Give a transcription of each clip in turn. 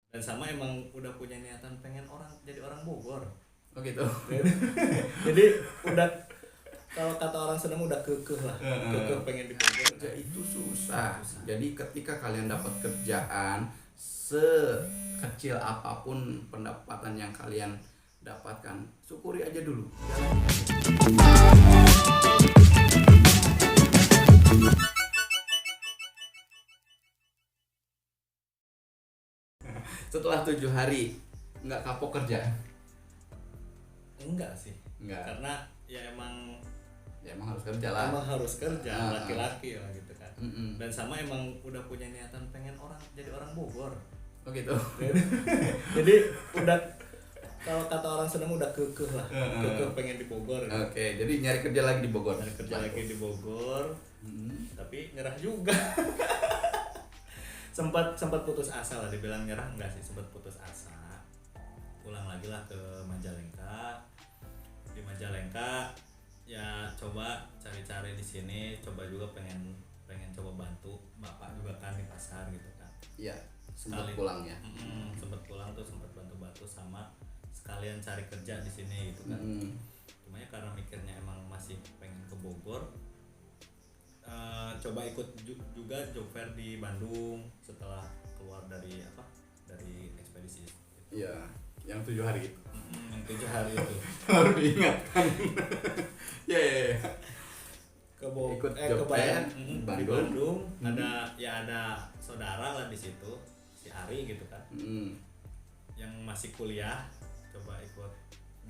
Dan sama emang udah punya niatan pengen jadi orang Bogor. Oh gitu. Jadi udah, kalau kata orang Sunda udah kekeh lah, kekeh pengen di Bogor. Kerja itu susah. Jadi ketika kalian dapat kerjaan, sekecil apapun pendapatan yang kalian dapatkan, syukuri aja dulu. Setelah 7 hari nggak kapok kerja? Enggak sih. Enggak. Karena ya emang Harus kerja lah. emang harus kerja, laki-laki lah gitu kan. Mm-mm. Dan sama emang udah punya niatan pengen jadi orang Bogor. Oh gitu. Jadi udah, kalau kata orang Sunda udah kekeh lah, kekeh pengen di Bogor. Oke, jadi nyari kerja lagi di Bogor. Nyari kerja lagi di Bogor, tapi nyerah juga. sempat putus asa lah, dibilang nyerah enggak sih, sempat putus asa. Pulang lagi lah ke Majalengka. Di Majalengka ya coba cari-cari di sini, coba juga pengen coba bantu bapak juga kan di pasar gitu kan. Iya, sempat Sekali pulang ya. Sempat pulang tuh, sempat bantu-bantu sama sekalian cari kerja di sini gitu kan. Cuma ya karena mikirnya emang masih pengen ke Bogor, coba ikut juga job fair di Bandung setelah keluar dari ekspedisi gitu. Iya, yang 7 hari itu. Yang 7 hari itu Baru diingatkan. Ya. Ikut job fair di Bandung. Bandung. Ada saudara lah di situ, si Ari gitu kan, yang masih kuliah, coba ikut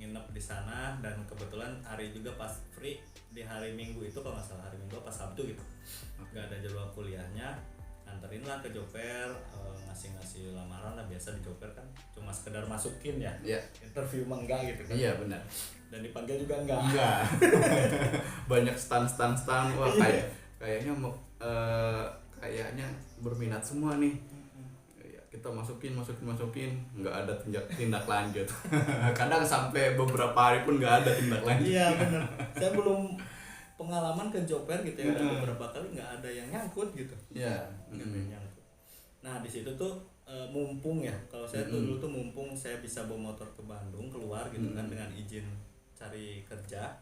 nginep di sana. Dan kebetulan Ari juga pas free di hari Minggu itu, kalau nggak salah hari Minggu pas Sabtu gitu, nggak ada jadwal kuliahnya, anterin lah ke job fair, ngasih lamaran lah. Biasa di job fair kan cuma sekedar masukin ya, interview mah enggak gitu kan. Iya benar. Dan dipanggil juga enggak. Banyak stand. Wah, kayaknya kayaknya berminat semua nih. Kita masukin, nggak ada tindak lanjut. Kadang sampai beberapa hari pun nggak ada tindak lanjut. Iya benar. Saya belum pengalaman ke job fair gitu ya, udah beberapa kali nggak ada yang nyangkut gitu. Iya. Nggak ada yang nyangkut. Nah di situ tuh mumpung ya, kalau saya tuh dulu tuh mumpung saya bisa bawa motor ke Bandung keluar gitu kan, dengan izin cari kerja,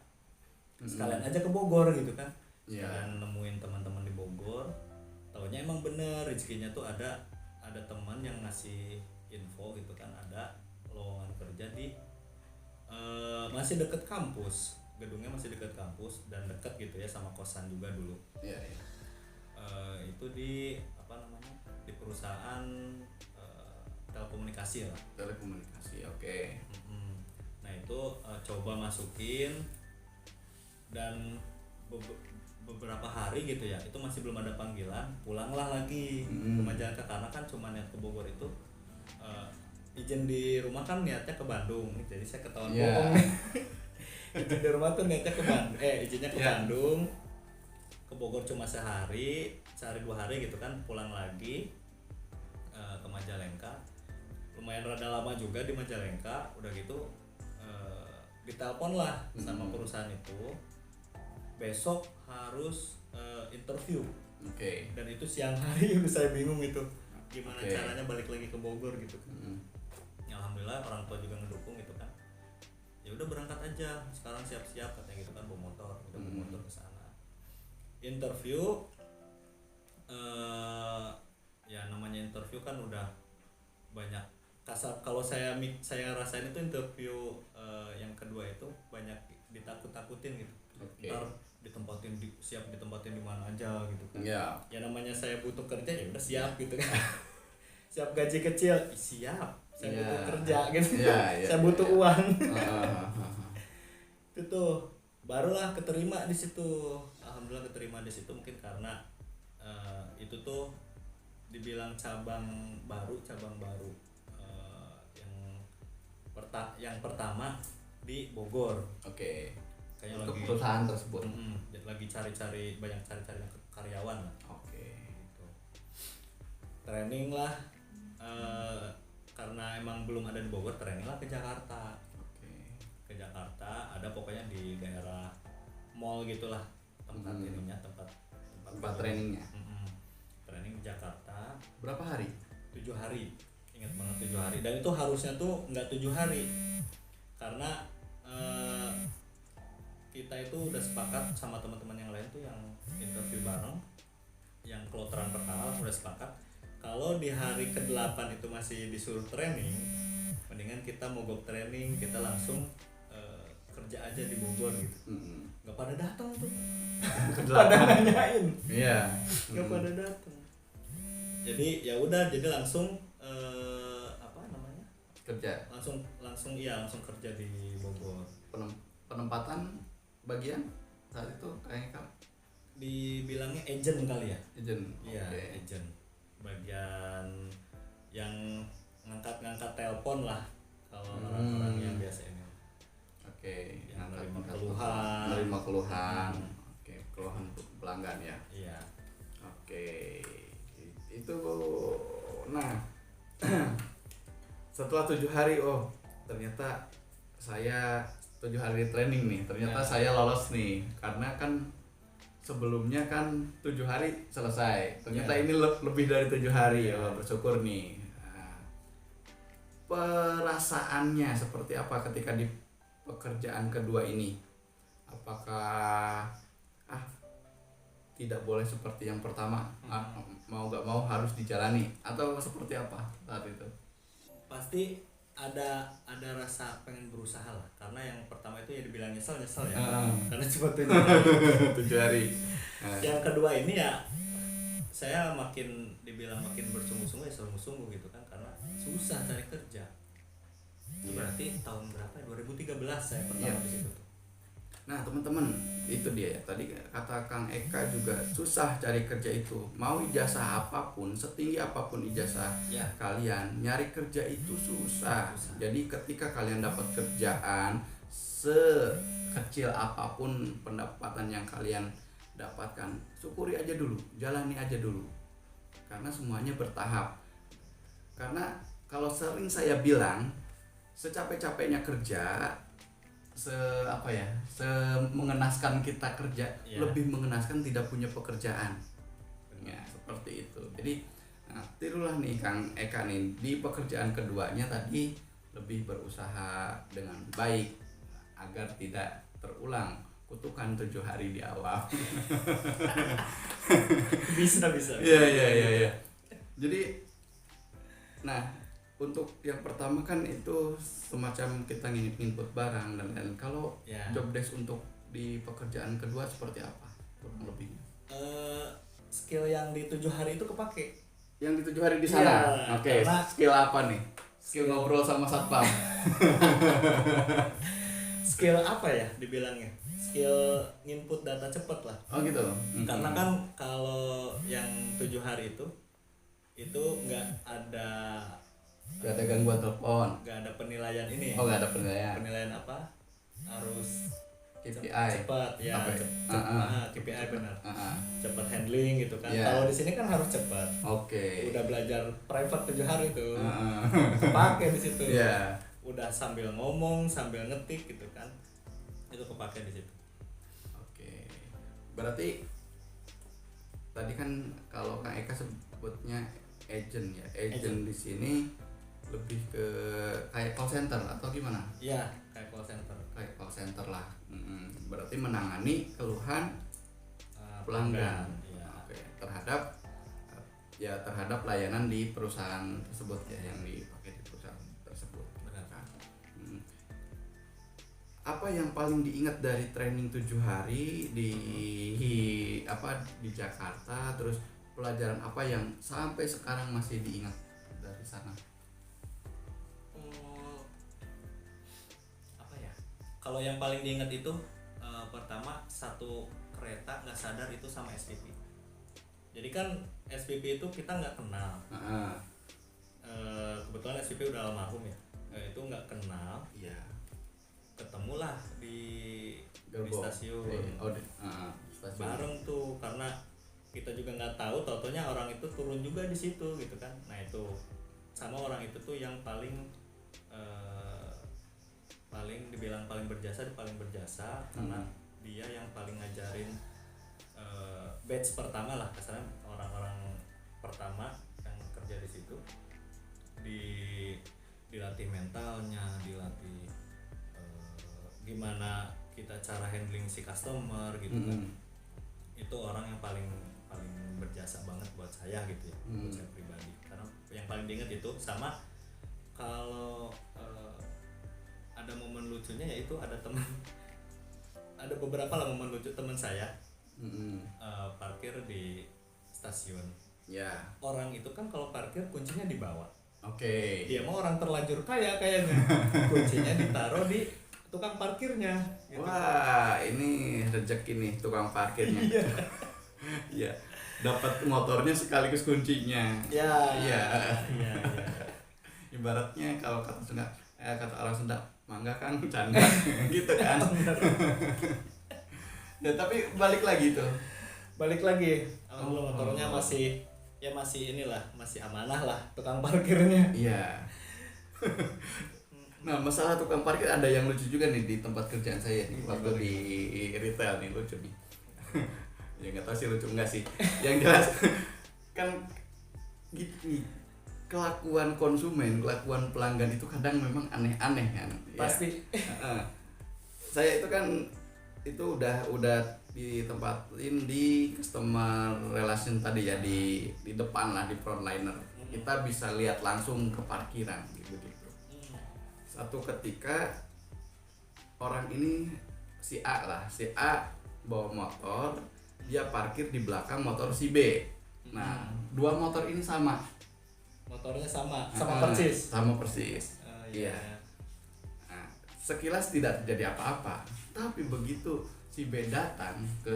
sekalian aja ke Bogor gitu kan, sekalian nemuin teman-teman di Bogor. Taunya emang bener rezekinya tuh ada teman yang ngasih info gitu kan, ada lowongan kerja di masih deket kampus, gedungnya masih deket kampus dan deket gitu ya sama kosan juga dulu. Iya. Itu di di perusahaan telekomunikasi lah. Telekomunikasi, oke. Nah itu coba masukin, dan beberapa hari gitu ya, itu masih belum ada panggilan, pulanglah lagi ke Majalengka. Karena kan cuma niat ke Bogor itu, izin di rumah kan niatnya ke Bandung, jadi saya ketahuan bohong nih. Izin di rumah tuh niatnya ke Bandung, izinnya ke Bandung, ke Bogor cuma sehari 2 hari gitu kan, pulang lagi ke Majalengka. Lumayan rada lama juga di Majalengka. Udah gitu ditelepon lah sama perusahaan itu, besok harus interview. Dan itu siang hari. Udah saya bingung itu gimana caranya balik lagi ke Bogor gitu kan. Ya, alhamdulillah orang tua juga ngedukung gitu kan. Ya udah berangkat aja sekarang, siap-siap katanya gitu kan, bawa motor. Udah bawa motor ke sana. Interview, ya namanya interview kan udah banyak kasar. Kalau saya rasain itu interview yang kedua itu banyak ditakut-takutin gitu. Ntar siap ditempatin di mana aja gitu kan. Ya namanya saya butuh kerja, ya udah siap gitu kan. Siap gaji kecil, siap. Saya butuh kerja gitu. Saya butuh uang. Itu tuh barulah keterima di situ. Alhamdulillah keterima di situ, mungkin karena itu tuh dibilang cabang baru yang pertama di Bogor. Kayaknya Untuk lagi perusahaan tersebut. Lagi banyak cari karyawan lah. Gitu. Training lah, karena emang belum ada di Bogor, training lah ke Jakarta. Ke Jakarta ada pokoknya di daerah mall gitulah tempat ininya, tempat trainingnya. Training di Jakarta Berapa hari? 7 hari. ingat banget 7 hari, dan itu harusnya tuh nggak 7 hari karena kita itu udah sepakat sama teman-teman yang lain tuh yang interview bareng, yang kloteran pertama udah sepakat kalau di hari ke-8 itu masih disuruh training, mendingan kita mogok training, kita langsung kerja aja di Bogor gitu. Nggak pada datang tuh, pada nanyain, iya, nggak pada datang. Jadi ya udah, jadi langsung apa namanya, kerja, langsung kerja di Bogor. Penempatan bagian saat itu kayaknya kan Dibilangnya agent kali ya, agent. iya, Okay. agent, bagian yang ngangkat telepon lah kalau orang-orang yang biasa ini. Oke, Yang ngangkat menerima keluhan. Oke, keluhan untuk pelanggan ya. Iya. Oke, itu. Nah, setelah 7 hari, oh ternyata saya 7 hari training nih, ternyata saya lolos nih, karena kan sebelumnya kan 7 hari selesai, ternyata ini lebih dari 7 hari ya, bersyukur nih. Nah, perasaannya seperti apa ketika di pekerjaan kedua ini? Apakah tidak boleh seperti yang pertama, mau gak mau harus dijalani, atau seperti apa saat itu? Pasti ada rasa pengen berusaha lah, karena yang pertama itu ya dibilang nyesel ya, karena cuma 7 hari. 7 hari. Yang kedua ini ya saya dibilang makin bersungguh-sungguh ya sungguh-sungguh gitu kan, karena susah cari kerja. Itu berarti tahun berapa ya? 2013 saya pertama di situ tuh. Nah teman-teman, itu dia ya, tadi kata Kang Eka juga susah cari kerja itu. Mau ijazah apapun, setinggi apapun ijazah kalian, nyari kerja itu susah. Jadi ketika kalian dapat kerjaan, sekecil apapun pendapatan yang kalian dapatkan, syukuri aja dulu, jalani aja dulu, karena semuanya bertahap. Karena kalau sering saya bilang, secapek-capeknya kerja, mengenaskan kita kerja, lebih mengenaskan tidak punya pekerjaan. Ya, seperti itu. Jadi tirulah nih Kang Eka nih, di pekerjaan keduanya tadi lebih berusaha dengan baik agar tidak terulang kutukan 7 hari di awal. bisa Iya. Jadi untuk yang pertama kan itu semacam kita nginput barang dan lain. Kalau job desk untuk di pekerjaan kedua seperti apa kurang lebihnya? Skill yang di 7 hari itu kepake. Yang di 7 hari di sana. Oke. Skill apa nih? Skill ngobrol sama satpam. Skill apa ya dibilangnya? Skill input data cepet lah. Oh gitu. Karena kan kalau yang 7 hari itu nggak ada gangguan telepon, nggak ada penilaian ini. Oh nggak ada penilaian apa, harus KPI cepat ya, KPI benar, cepat handling gitu kan. Kalau di sini kan harus cepat. Udah belajar private 7 hari itu, kepake di situ. Udah sambil ngomong sambil ngetik gitu kan, itu kepake di situ. Berarti tadi kan kalau Kang Eka sebutnya agent ya, agent di sini lebih ke kayak call center atau gimana? Iya, kayak call center. Kayak call center lah. Berarti menangani keluhan pelanggan. Terhadap layanan di perusahaan tersebut ya, yang dipakai di perusahaan tersebut. Benar. Apa yang paling diingat dari training 7 hari di Jakarta, terus pelajaran apa yang sampai sekarang masih diingat dari sana? Kalau yang paling diingat itu pertama, satu kereta nggak sadar itu sama SPP. Jadi kan SPP itu kita nggak kenal. Kebetulan SPP udah almarhum ya. Itu nggak kenal. Ketemulah di stasiun. Stasiun. Bareng tuh, karena kita juga nggak tahu, taunya orang itu turun juga di situ gitu kan. Nah itu sama orang itu tuh yang paling dibilang paling berjasa karena dia yang paling ngajarin batch pertama lah, kasarnya orang-orang pertama yang kerja di situ. di dilatih mentalnya, dilatih gimana kita cara handling si customer gitu kan. Itu orang yang paling berjasa banget buat saya gitu ya, buat saya pribadi. Karena yang paling diingat itu sama kalau ada momen lucunya yaitu ada beberapa lah momen lucu teman saya parkir di stasiun. Ya. Orang itu kan kalau parkir kuncinya dibawa. Oke. Dia mau orang terlanjur kaya kayaknya. Kuncinya ditaruh di tukang parkirnya. Gitu. Wah, ini rezeki nih tukang parkirnya. Iya. Dapat motornya sekaligus kuncinya. Ya. Iya. Iya. Ibaratnya kalau kata orang Sunda, mangga kan canda gitu kan. Ya tapi balik lagi tuh. Alhamdulillah motornya masih inilah, masih amanah lah tukang parkirnya. Iya. Nah, masalah tukang parkir ada yang lucu juga nih di tempat kerjaan saya nih, waktu di retail nih, lucu nih. Ya nggak tahu sih lucu nggak sih. Yang jelas kan gitu, kelakuan konsumen, kelakuan pelanggan itu kadang memang aneh-aneh kan. Pasti. Ya. Saya itu kan itu udah ditempatin di customer relation tadi ya, di depan lah, di frontliner. Kita bisa lihat langsung ke parkiran gitu. Satu ketika orang ini si A bawa motor, dia parkir di belakang motor si B. Nah, dua motor ini sama. Motornya sama persis. Sama persis. Iya. Nah, sekilas tidak terjadi apa-apa, tapi begitu si B datang ke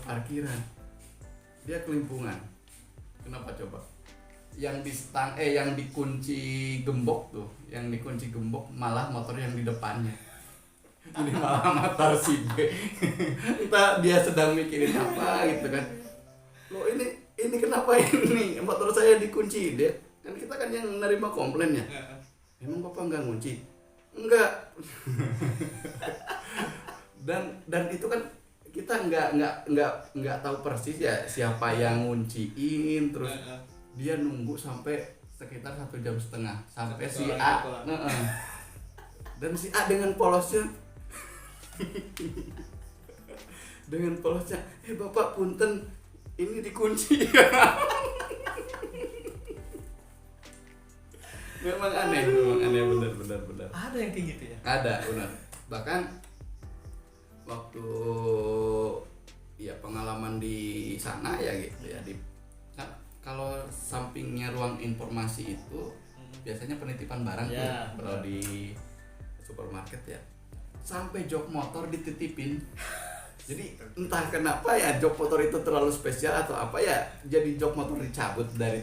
parkiran, dia kelimpungan. Kenapa coba? Yang dikunci gembok malah motor yang di depannya. Ini malah motor si B. Entah dia sedang mikirin apa gitu kan. Loh ini kenapa ini motor saya dikunci? Dia kan, kita kan yang menerima komplainnya. Emang Bapak nggak ngunci? Enggak. dan itu kan kita nggak tahu persis ya siapa yang ngunciin, terus dia nunggu sampai sekitar 1,5 jam sampai si A. Dan si A dengan polosnya Bapak punten, ini dikunci. memang aneh benar. Ada yang kayak gitu ya? Ada, benar. Bahkan waktu ya pengalaman di sana ya gitu ya, kalau sampingnya ruang informasi itu biasanya penitipan barang ya, tuh kalau di supermarket ya, sampai jok motor dititipin. Jadi entah kenapa ya jok motor itu terlalu spesial atau apa ya, jadi jok motor dicabut dari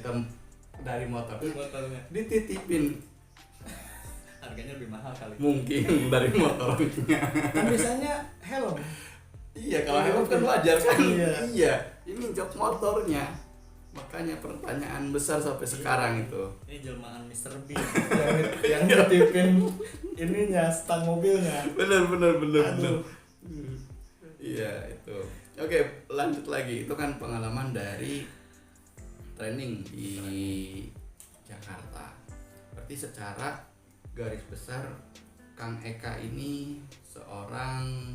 motornya dititipin. Harganya lebih mahal kali. Mungkin dari motornya. Kan biasanya helm. Iya, kalau helm kan wajar kan. Iya. Ini jok motornya. Makanya pertanyaan besar sampai sekarang itu. Ini jelmaan Mr. Bean yang dititipin ininya, stang mobilnya. Bener. Iya, itu. Oke, lanjut lagi. Itu kan pengalaman dari training di Jakarta. Berarti secara garis besar Kang Eka ini seorang,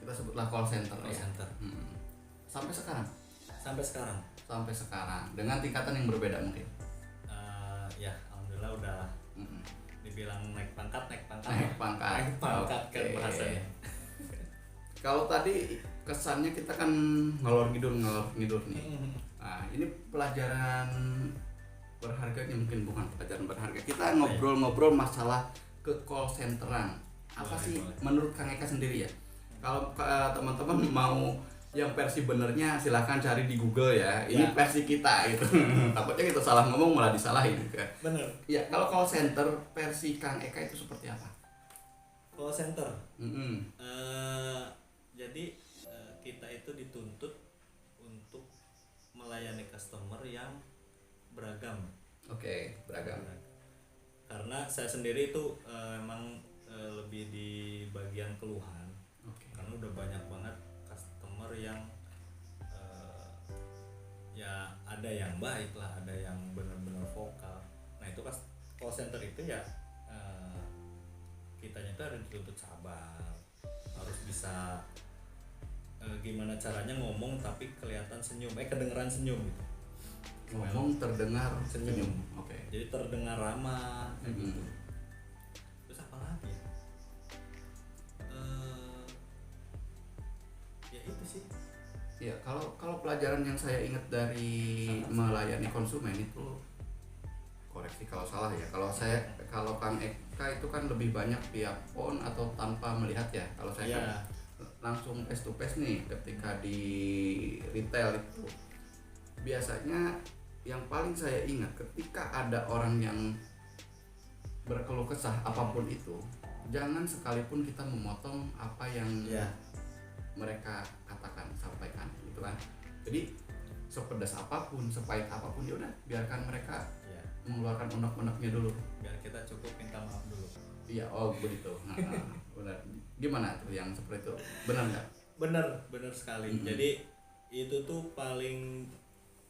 kita sebutlah call center. Sampai sekarang dengan tingkatan yang berbeda mungkin. Ya alhamdulillah udah dibilang naik pangkat Okay. Kan bahasanya. Kalau tadi kesannya kita kan ngalor ngidur nih. Nah, ini pelajaran berharganya, mungkin bukan pelajaran berharga. Kita ngobrol-ngobrol masalah ke call centeran. Apa sih menurut Kang Eka sendiri ya? Kalau teman-teman mau yang versi benernya silahkan cari di Google ya. Ini versi kita gitu. Takutnya kita salah ngomong malah disalahin kan. Bener. Ya, kalau call center versi Kang Eka itu seperti apa? Call center. Jadi kita itu dituntut untuk melayani customer yang beragam. Oke, beragam. Karena saya sendiri itu emang lebih di bagian keluhan. Karena udah banyak banget customer yang ya ada yang baik lah, ada yang call center itu ya kitanya tuh harus dituntut sabar, harus bisa gimana caranya ngomong tapi kelihatan senyum, kedengeran senyum gitu. Ngomong terdengar Senyum. Oke. Jadi terdengar ramah kayak gitu. Terus apa lagi ya? Ya itu sih. Ya, kalau pelajaran yang saya ingat dari melayani konsumen itu, koreksi kalau salah ya. Kalau Kang Eka itu kan lebih banyak via phone atau tanpa melihat ya. Kalau saya kan langsung face to face nih ketika di retail itu. Biasanya yang paling saya ingat ketika ada orang yang berkeluh kesah apapun itu, jangan sekalipun kita memotong apa yang mereka katakan, sampaikan gitu kan. Jadi sepedas apapun, sepahit apapun, ya udah biarkan mereka mengeluarkan unek-uneknya dulu. Biar kita cukup minta maaf dulu. Iya, oh begitu. Benar. Gimana tuh yang seperti itu? Benar nggak? Benar sekali. Jadi itu tuh paling,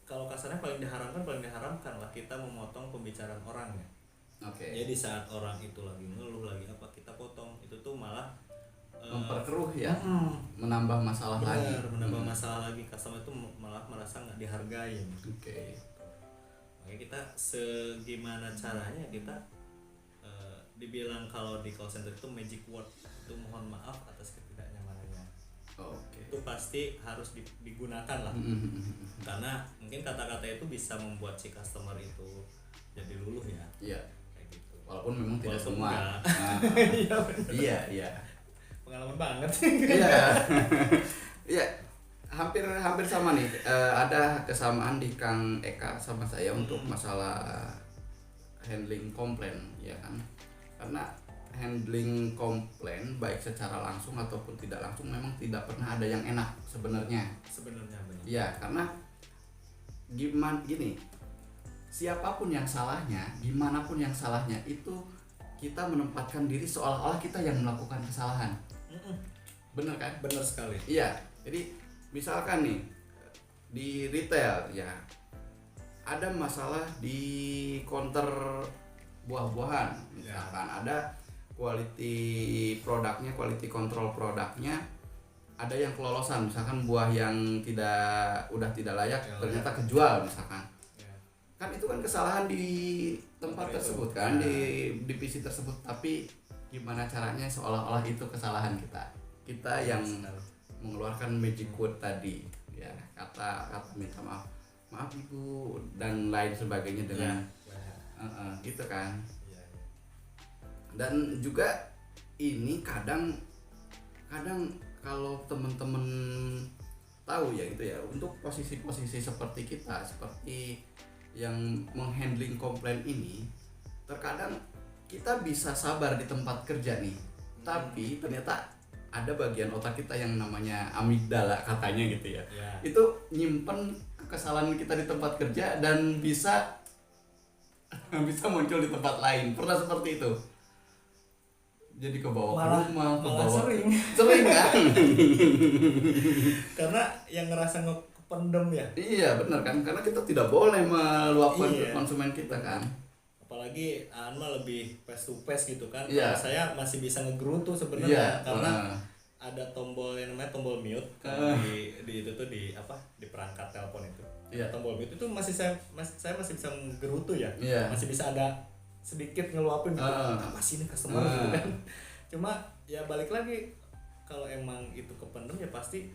kalau kasarnya paling diharamkan lah kita memotong pembicaraan orang ya. Oke. Jadi saat orang itu lagi ngeluh lagi apa, kita potong, itu tuh malah memperkeruh ya, menambah masalah lagi. Menambah masalah lagi, customer itu malah merasa nggak dihargai. Oke. Makanya kita segimana caranya kita dibilang kalau di call center itu magic word, itu mohon maaf atas ketidaknyamanannya. Oke. Itu pasti harus digunakan lah. Karena mungkin kata-kata itu bisa membuat si customer itu jadi luluh ya. Iya. Kayak gitu. Walaupun memang tidak semua. Iya. Pengalaman banget. Iya. Iya. Hampir sama nih. Ada kesamaan di Kang Eka sama saya untuk masalah handling komplain, ya kan? Karena handling komplain baik secara langsung ataupun tidak langsung memang tidak pernah ada yang enak sebenarnya benar. Iya, karena gini, siapapun yang salahnya, gimana pun yang salahnya, itu kita menempatkan diri seolah-olah kita yang melakukan kesalahan. Bener kan? Bener sekali. Iya, jadi misalkan nih di retail ya, ada masalah di counter buah-buahan, misalkan ada quality produknya, quality control produknya ada yang kelolosan, misalkan buah yang udah tidak layak ternyata kejual misalkan. Kan itu kan kesalahan di tempat tersebut kan, di divisi tersebut, tapi gimana caranya seolah-olah itu kesalahan kita yang mengeluarkan magic word tadi ya, kata minta maaf ibu dan lain sebagainya dengan gitu kan. Dan juga ini kadang kalau teman-teman tahu ya gitu ya, untuk posisi-posisi seperti kita, seperti yang menghandling komplain ini, terkadang kita bisa sabar di tempat kerja nih, tapi ternyata ada bagian otak kita yang namanya amigdala katanya gitu ya, itu nyimpen kesalahan kita di tempat kerja dan bisa muncul di tempat lain. Pernah seperti itu? Jadi kebawa ke rumah, sering kan? Karena yang ngerasa kependem ya. Iya benar kan, karena kita tidak boleh meluapkan ke konsumen kita kan. Apalagi mah lebih face to face gitu kan. Iya. Saya masih bisa ngegerutu sebenarnya karena ada tombol yang namanya tombol mute di itu tuh di perangkat telepon itu. Tombol mute itu saya masih bisa ngegerutu ya. Masih bisa ada sedikit ngeluapin gitu. Apa sih ini customer gitu kan. Cuma ya balik lagi, kalau emang itu kependem ya pasti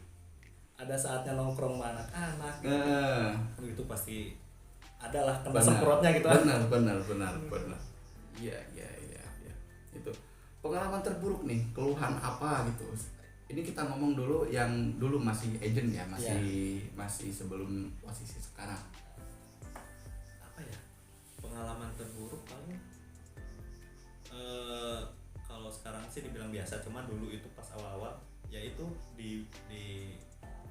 ada saatnya nongkrong sama anak-anak gitu. Itu pasti adalah kena semprotnya gitu. Benar. Iya. Itu pengalaman terburuk nih, keluhan apa gitu. Ini kita ngomong dulu yang dulu masih agent ya, masih sebelum posisi sekarang. Apa ya? Pengalaman terburuk paling kalau sekarang sih dibilang biasa, cuma dulu itu pas awal-awal yaitu di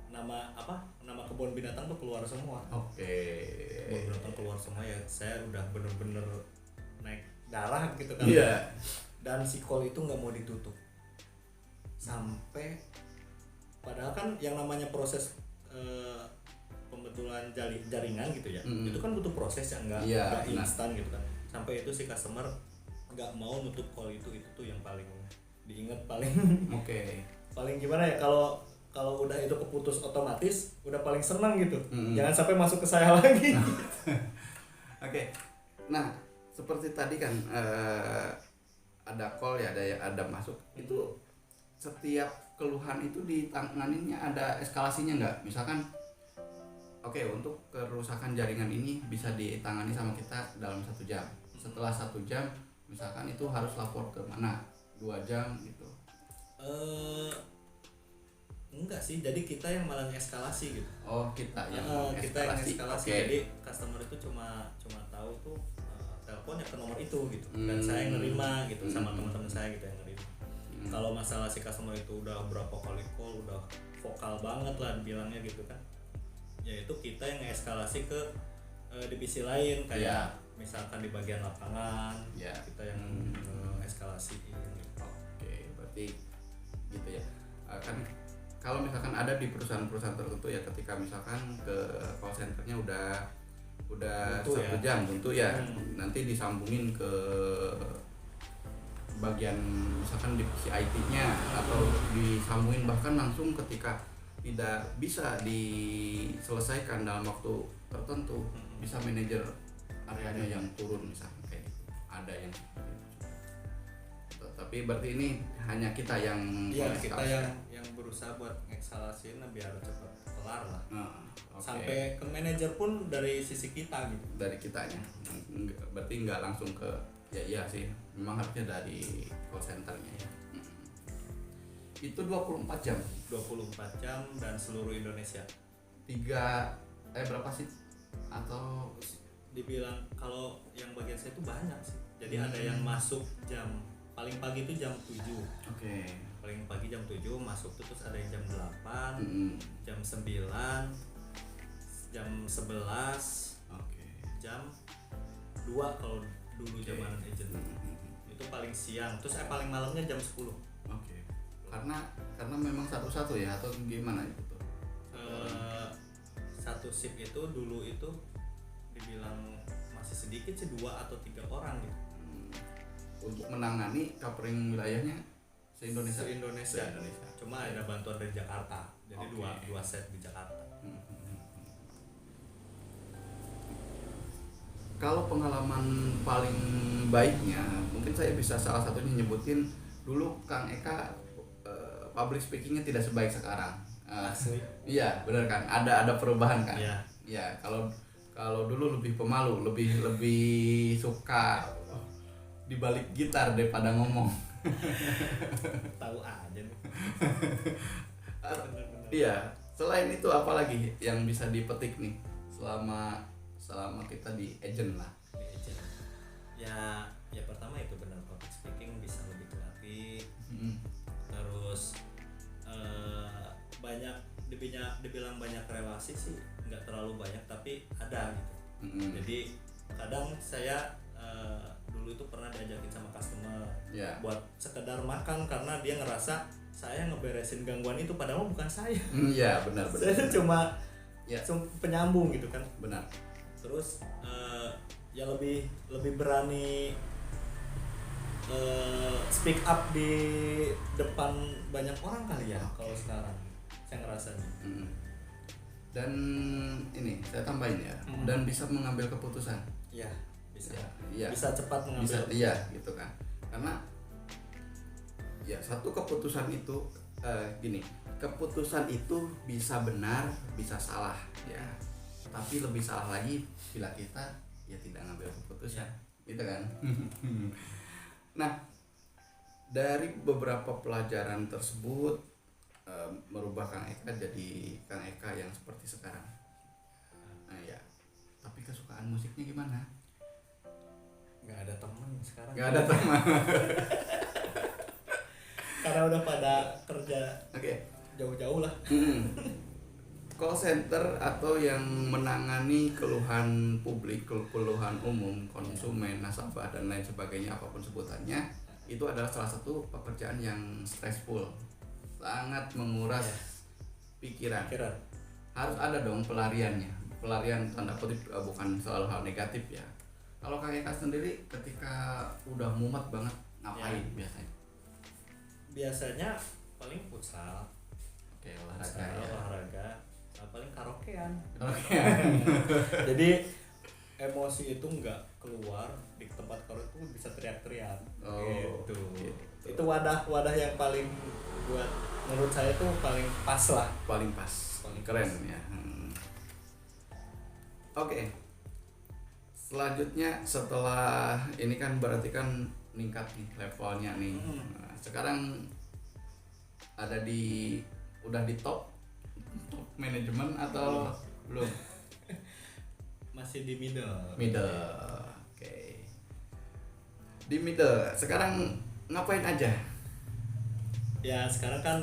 nama kebun binatang tuh keluar semua. Kebun binatang keluar semua ya, saya udah bener-bener naik darah gitu kan. Dan si call itu nggak mau ditutup sampai, padahal kan yang namanya proses pembetulan jaringan gitu ya, itu kan butuh proses yang nggak instan gitu kan. Sampai itu si customer nggak mau nutup call itu tuh yang paling diingat, paling paling gimana ya, kalau udah itu keputus otomatis udah paling senang gitu. Jangan sampai masuk ke saya lagi. Oke. Nah, seperti tadi kan ada call ya, ada masuk. Itu setiap keluhan itu ditanganinnya ada eskalasinya nggak? Misalkan untuk kerusakan jaringan ini bisa ditangani sama kita dalam 1 jam. Setelah 1 jam misalkan itu harus lapor ke mana? 2 jam gitu. Enggak sih, jadi kita yang malah eskalasi gitu. Kita yang eskalasi. Jadi customer itu cuma tahu tuh teleponnya ke nomor itu gitu. Dan saya yang nerima gitu, sama teman-teman saya gitu yang nerima. Kalau masalah si customer itu udah berapa kali call, udah vokal banget lah bilangnya gitu kan, ya itu kita yang eskalasi ke divisi lain kayak misalkan di bagian lapangan, kita yang eskalasiin gitu. Berarti gitu ya. Kan kalau misalkan ada di perusahaan-perusahaan tertentu ya, ketika misalkan ke call centernya udah 1 jam tentu ya, nanti disambungin ke bagian misalkan divisi IT-nya atau disambungin bahkan langsung ketika tidak bisa diselesaikan dalam waktu tertentu, bisa manajer areanya yang turun misalkan kayak gitu. Ada yang tapi berarti ini hanya kita yang kita yang berusaha buat ngekskalasiin biar cepat kelar lah. Sampai ke manajer pun dari sisi kita gitu. Dari kitanya. Berarti nggak langsung ke iya sih. Memang harusnya dari call centernya ya. Itu 24 jam. 24 jam dan seluruh Indonesia. Berapa sih? Atau dibilang kalau yang bagian saya itu banyak sih. Jadi ada yang masuk jam paling pagi itu jam 7. Paling pagi jam 7 masuk tuh, terus ada yang jam 8, jam 9, jam 11, jam 2 kalau dulu zaman agent. Itu paling siang, terus paling malamnya jam 10. Karena memang satu-satu ya atau gimana itu tuh? Satu shift itu dulu itu dibilang masih sedikit sih, 2 atau 3 orang gitu. Untuk menangani covering wilayahnya se-Indonesia. Cuma ada bantuan dari Jakarta. Jadi dua set di Jakarta. Kalau pengalaman paling baiknya, mungkin saya bisa salah satunya nyebutin dulu Kang Eka public speakingnya tidak sebaik sekarang. Iya, benar kan? Ada perubahan kan? Iya. Kalau dulu lebih pemalu, lebih suka di balik gitar daripada ngomong. Tahu aja nih. Iya. Selain itu apa lagi yang bisa dipetik nih selama kita di agent lah? Di agent. Ya pertama itu benar, public speaking bisa lebih terlatih. Terus banyak dibilang banyak relasi sih nggak terlalu banyak, tapi ada gitu. Jadi kadang saya dulu itu pernah diajakin sama customer buat sekedar makan karena dia ngerasa saya ngeberesin gangguan itu, padahal bukan saya. Iya, benar. Saya cuma penyambung gitu kan. Benar. Terus ya lebih berani speak up di depan banyak orang kali ya kalau sekarang saya ngerasanya. Dan ini saya tambahin ya, dan bisa mengambil keputusan. Iya, bisa. Bisa cepat mengambil. Iya, gitu kan. Karena ya satu keputusan itu gini, keputusan itu bisa benar, bisa salah ya. Tapi lebih salah lagi bila kita ya tidak ngambil keputusan, gitu kan. Nah, dari beberapa pelajaran tersebut merubah Kang Eka jadi Kang Eka yang seperti sekarang. Nah ya, tapi kesukaan musiknya gimana? Gak ada teman sekarang. Gak ada teman. Karena udah pada kerja jauh-jauh lah. Call center atau yang menangani keluhan publik, keluhan umum, konsumen, nasabah dan lain sebagainya, apapun sebutannya, itu adalah salah satu pekerjaan yang stressful, sangat menguras pikiran. harus ada dong pelariannya. Pelarian tanda kutip, bukan soal hal negatif ya. Kalau Kak Eka sendiri ketika udah mumet banget ngapain biasanya? Biasanya paling futsal. Oke, Olahraga. Paling karaokean. Oke. Jadi emosi itu nggak keluar di tempat karaoke itu bisa teriak-teriak. Gitu. Itu wadah yang paling buat menurut saya tuh paling pas lah. Paling pas. Keren ya. Oke. Selanjutnya setelah ini kan berarti kan meningkat nih levelnya nih. Nah, sekarang udah di top manajemen atau belum? Masih di middle. Oke. Di middle. Sekarang ngapain aja? Ya sekarang kan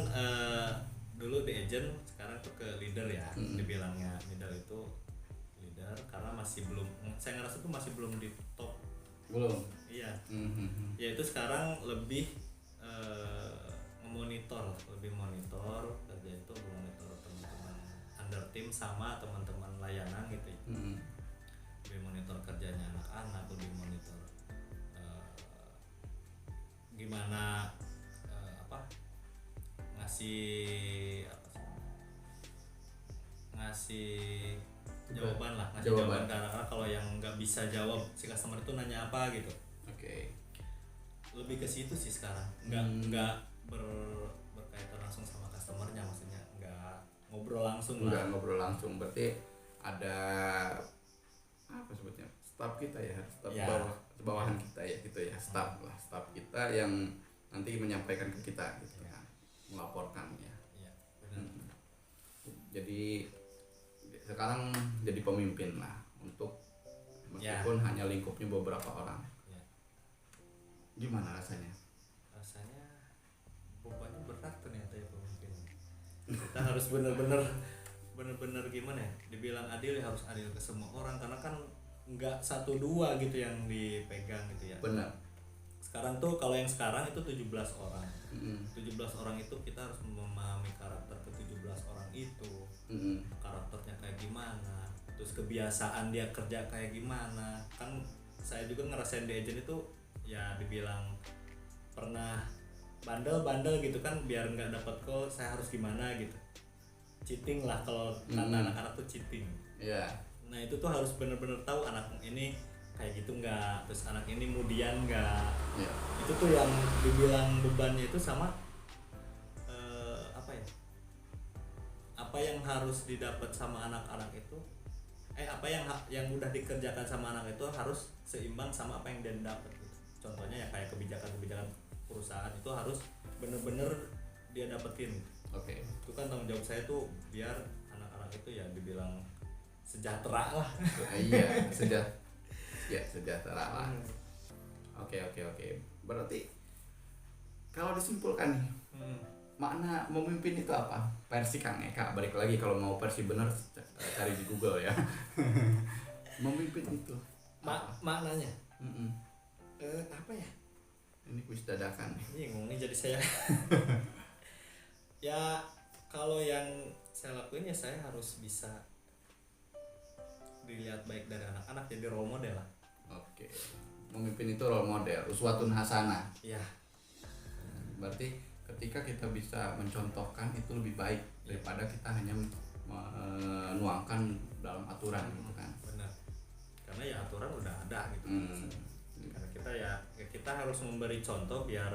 dulu di agent, sekarang tuh ke leader ya. Dibilangnya middle itu leader karena masih belum, saya ngerasa tuh masih belum di top. Belum. Iya. Ya itu sekarang lebih memonitor kerja itu, memonitor teman-teman under team sama teman-teman layanan gitu ya. Lebih monitor kerjanya anak-anak, lebih monitor gimana ngasih jawaban karena kalau yang nggak bisa jawab si customer itu nanya apa gitu. Oke. Lebih ke situ sih sekarang, nggak berkaitan langsung sama customernya, maksudnya nggak ngobrol langsung. Berarti ada apa sebutnya, staff kita ya, staff ya. bawahan kita ya gitu ya, staff kita yang nanti menyampaikan ke kita gitu ya, melaporkan ya. Jadi sekarang jadi pemimpin lah untuk meskipun hanya lingkupnya beberapa orang. Gimana rasanya? Rasanya bebannya berat ternyata ya pemimpin. Kita harus bener-bener gimana ya? Dibilang adil ya harus adil ke semua orang, karena kan nggak 1-2 gitu yang dipegang gitu ya. Benar. Sekarang tuh kalau yang sekarang itu 17 orang. 17 orang itu kita harus memahami karakter ke 17 orang itu. Karakternya kayak gimana, terus kebiasaan dia kerja kayak gimana. Kan saya juga ngerasain di agent itu ya, dibilang pernah bandel gitu kan, biar nggak dapat call saya harus gimana gitu, cheating lah kalau kata anak-anak tuh cheating. Nah itu tuh harus bener-bener tahu anak ini kayak gitu nggak, terus anak ini kemudian nggak. Itu tuh yang dibilang bebannya itu sama apa yang harus didapat sama anak-anak itu, apa yang udah dikerjakan sama anak itu harus seimbang sama apa yang dia dapat gitu. Contohnya ya kayak kebijakan perusahaan itu harus bener-bener dia dapetin. Oke. Itu kan tanggung jawab saya tuh biar anak-anak itu ya dibilang sejahtera lah. Iya, sejahtera lah. Oke. Berarti kalau disimpulkan nih, makna memimpin itu apa? Versi Kang Eka, balik lagi kalau mau versi benar cari di Google ya. Memimpin itu maknanya apa ya? Ini kuis dadakan nih. Bingung nih jadi saya. Ya kalau yang saya lakuin ya saya harus bisa dilihat baik dari anak-anak, jadi role model lah. Oke. Memimpin itu role model, uswatun hasanah. Iya. Berarti ketika kita bisa mencontohkan itu lebih baik daripada kita hanya menuangkan dalam aturan gitu kan. Benar. Karena ya aturan udah ada gitu. Karena kita harus memberi contoh biar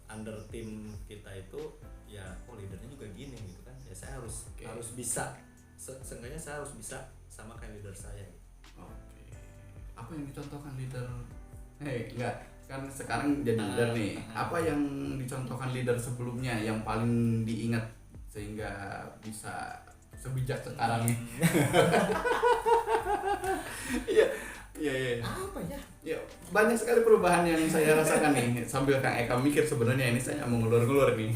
under tim kita itu ya leadernya juga gini gitu kan. Ya saya harus bisa, seenggaknya saya harus bisa sama kayak leader saya. Oke. Apa yang dicontohkan leader? Enggak. Kan sekarang jadi leader nih. Apa yang dicontohkan leader sebelumnya yang paling diingat sehingga bisa sebijak sekarang nih? Iya. Apa ya? Ya, banyak sekali perubahan yang saya rasakan nih. Sambil Kang Eka mikir sebenarnya ini saya mengulur-ngulur nih.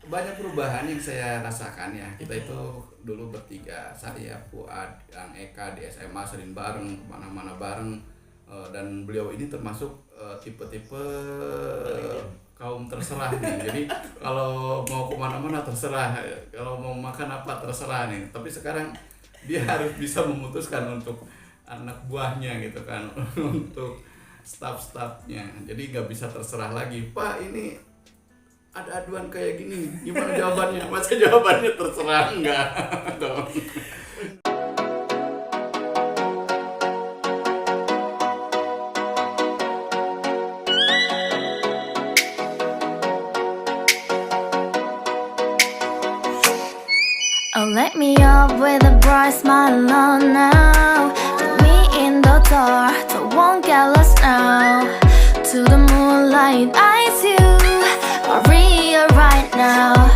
Banyak perubahan yang saya rasakan ya. Kita itu dulu bertiga, saya, Fuad, Kang Eka di SMA sering bareng, kemana-mana bareng. Dan beliau ini termasuk tipe-tipe kaum terserah nih. Jadi kalau mau kemana-mana terserah, kalau mau makan apa terserah nih. Tapi sekarang dia harus bisa memutuskan untuk anak buahnya gitu kan, untuk staff-staffnya. Jadi nggak bisa terserah lagi. Pak, ini ada aduan kayak gini, gimana jawabannya? Masa jawabannya terserah enggak? Dong. Oh, let me up with a bright smile on now. Put me in the dark, so won't get lost now. To the moonlight, eyes you, Maria right now.